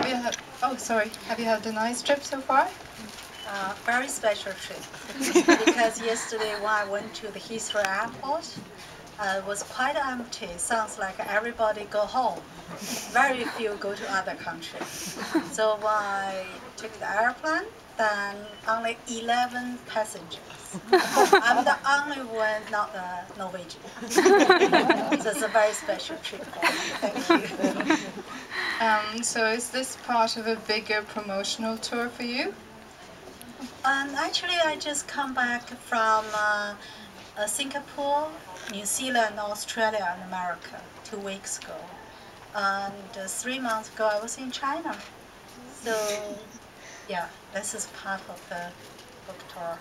Have you had? Oh, sorry. Have you had a nice trip so far? Very special trip because yesterday when I went to the Heathrow airport, it was quite empty. Sounds like everybody go home. Very few go to other countries. So when I took the airplane, then only 11 passengers. I'm the only one not a Norwegian. So it's a very special trip for me. Thank you. So is this part of a bigger promotional tour for you? Actually, I just come back from Singapore, New Zealand, Australia, and America 2 weeks ago. And 3 months ago, I was in China. So, yeah, this is part of the book tour,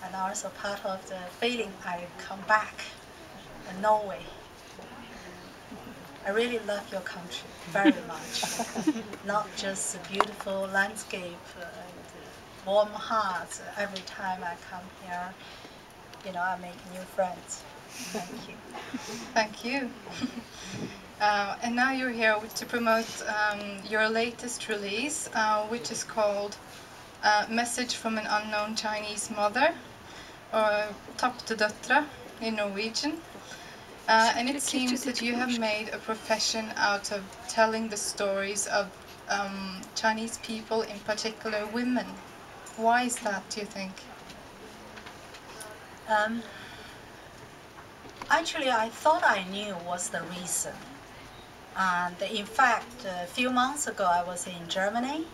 and also part of the feeling I come back in Norway. I really love your country very much. Not just a beautiful landscape and warm hearts. Every time I come here, you know, I make new friends. Thank you. Thank you. And now you're here to promote your latest release, which is called Message from an Unknown Chinese Mother, or Tapte døtre in Norwegian. And it seems that you have made a profession out of telling the stories of Chinese people, in particular women. Why is that, do you think? Actually, I thought I knew what's the reason. And in fact, a few months ago, I was in Germany,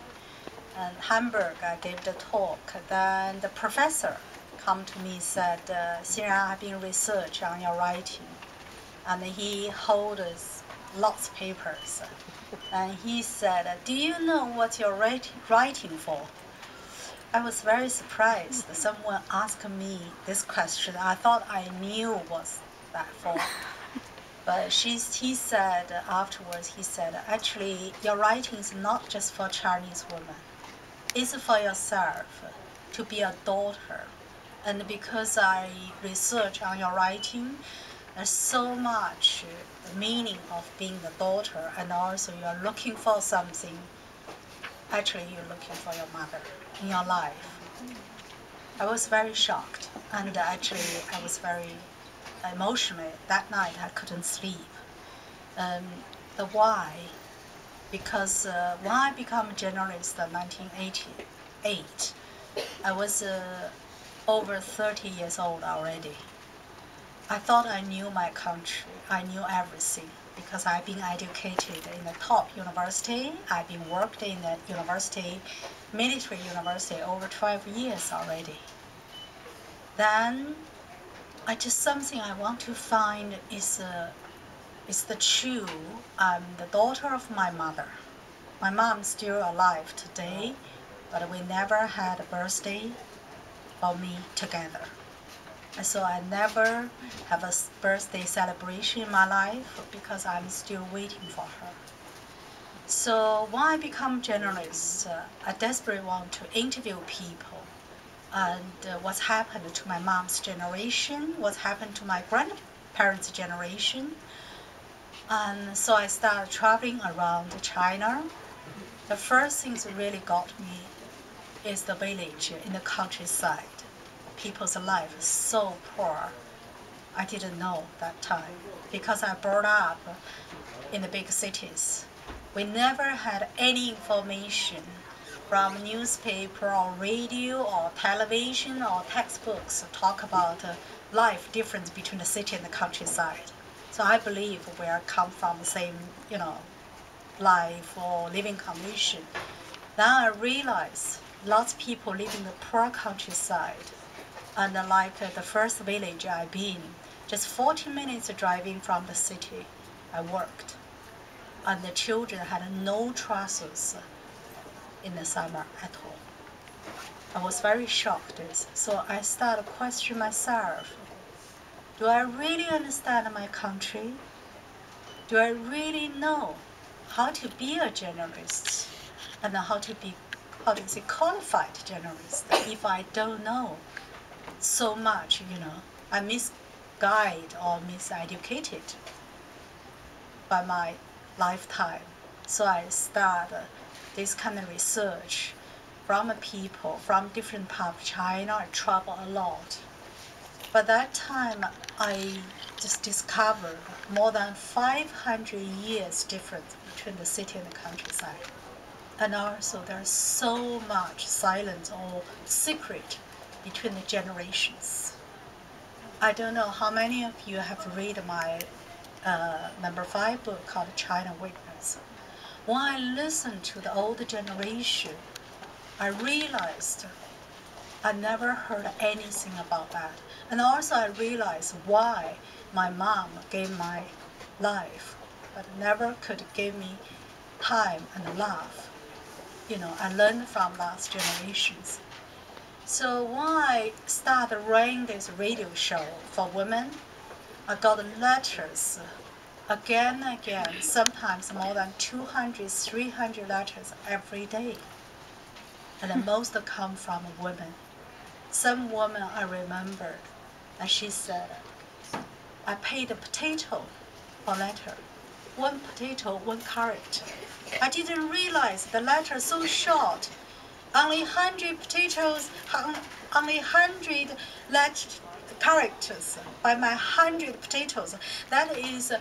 and Hamburg. I gave the talk. Then the professor come to me and said, Xinran, I've been research on your writing. And he holds lots of papers. And he said, do you know what you're writing for? I was very surprised. Someone asked me this question. I thought I knew what that for. But he said afterwards, he said, actually, your writing is not just for Chinese women. It's for yourself, to be a daughter. And because I research on your writing, there's so much the meaning of being the daughter, and also you're looking for something. Actually, you're looking for your mother in your life. I was very shocked, and actually I was very emotional. That night I couldn't sleep. The why? Because when I became a journalist in 1988, I was over 30 years old already. I thought I knew my country. I knew everything because I've been educated in the top university. I've been worked in the university, military university, over 12 years already. Then, something I want to find is the true. I'm the daughter of my mother. My mom's still alive today, but we never had a birthday for me together. And so I never have a birthday celebration in my life because I'm still waiting for her. So when I become journalist, I desperately want to interview people and what's happened to my mom's generation, what's happened to my grandparents' generation. And so I started traveling around China. The first thing that really got me is the village in the countryside. People's life is so poor. I didn't know that time because I brought up in the big cities. We never had any information from newspaper or radio or television or textbooks to talk about life difference between the city and the countryside. So I believe we are come from the same, life or living condition. Then I realized lots of people live in the poor countryside. And like the first village I've been, just 40 minutes driving from the city, I worked. And the children had no trousers in the summer at all. I was very shocked. So I started questioning myself. Do I really understand my country? Do I really know how to be a journalist and how to be, qualified journalist if I don't know so much, I'm misguided or miseducated by my lifetime. So I started this kind of research from people from different parts of China. I travel a lot. But that time, I just discovered more than 500 years difference between the city and the countryside. And also, there's so much silence or secret between the generations. I don't know how many of you have read my number 5 book called China Witness. When I listened to the older generation, I realized I never heard anything about that. And also I realized why my mom gave my life, but never could give me time and love. You know, I learned from last generations. So when I started running this radio show for women, I got letters again and again, sometimes more than 200, 300 letters every day. And most come from women. Some woman I remembered, and she said, I paid a potato for letter. 1 potato, 1 carrot. I didn't realize the letter so short. Only 100 potatoes, only 100 characters by my 100 potatoes. That is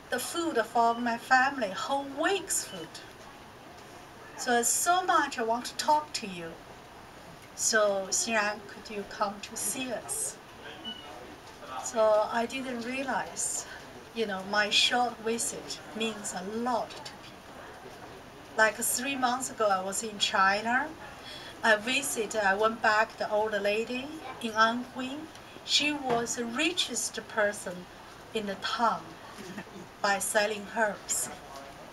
the food for my family, whole week's food. So it's so much I want to talk to you. So Xinran, could you come to see us? So I didn't realize, you know, my short visit means a lot to people. Like 3 months ago, I was in China. I went back to the old lady in Anhui. She was the richest person in the town by selling herbs.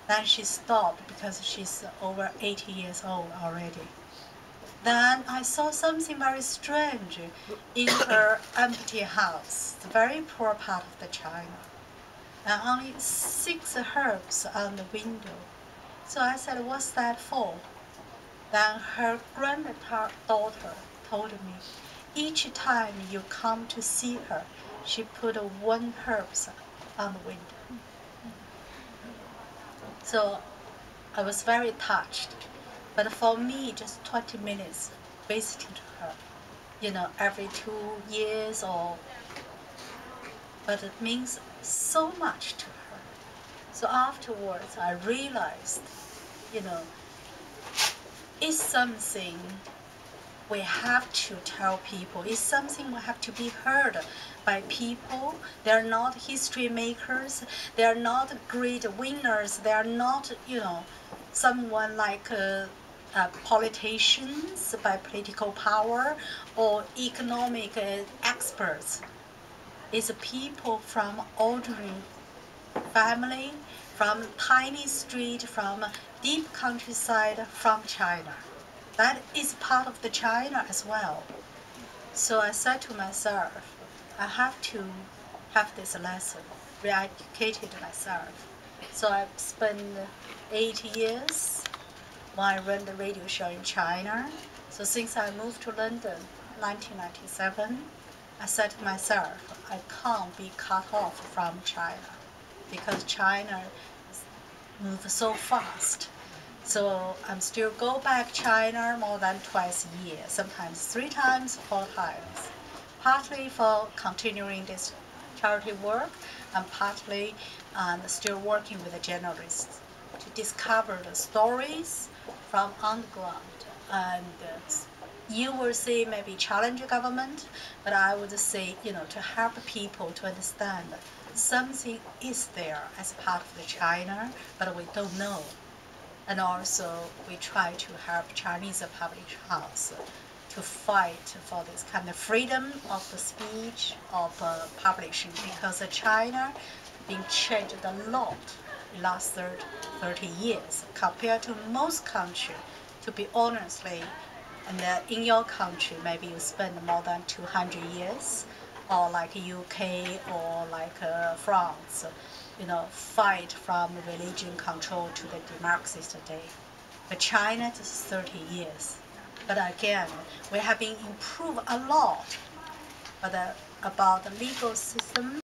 Then she stopped because she's over 80 years old already. Then I saw something very strange in her empty house, the very poor part of the China. And only 6 herbs on the window. So I said, what's that for? Then her granddaughter told me, each time you come to see her, she put 1 herb on the window. So I was very touched. But for me, just 20 minutes visiting her, you know, every 2 years but it means so much to her. So afterwards, I realized, you know, it's something we have to tell people. It's something we have to be heard by people. They're not history makers. They're not great winners. They're not, you know, someone like politicians by political power or economic experts. It's people from ordinary family, from tiny street, from deep countryside, from China. That is part of the China as well. So I said to myself, I have to have this lesson, re-educated myself. So I spent 8 years when I ran the radio show in China. So since I moved to London, 1997, I said to myself, I can't be cut off from China because China moves so fast. So I'm still go back China more than twice a year, sometimes 3 times, 4 times. Partly for continuing this charity work, and partly still working with the journalists to discover the stories from underground. And you will say maybe challenge government, but I would say, you know, to help people to understand something is there as part of the China, but we don't know. And also, we try to help Chinese public house to fight for this kind of freedom of the speech, of publishing, because China been changed a lot in the last 30 years compared to most countries. To be honestly, and in your country, maybe you spend more than 200 years, or like UK or like France, you know, fight from religion control to the democracy today. But China just 30 years. But again, we have been improved a lot. But about the legal system,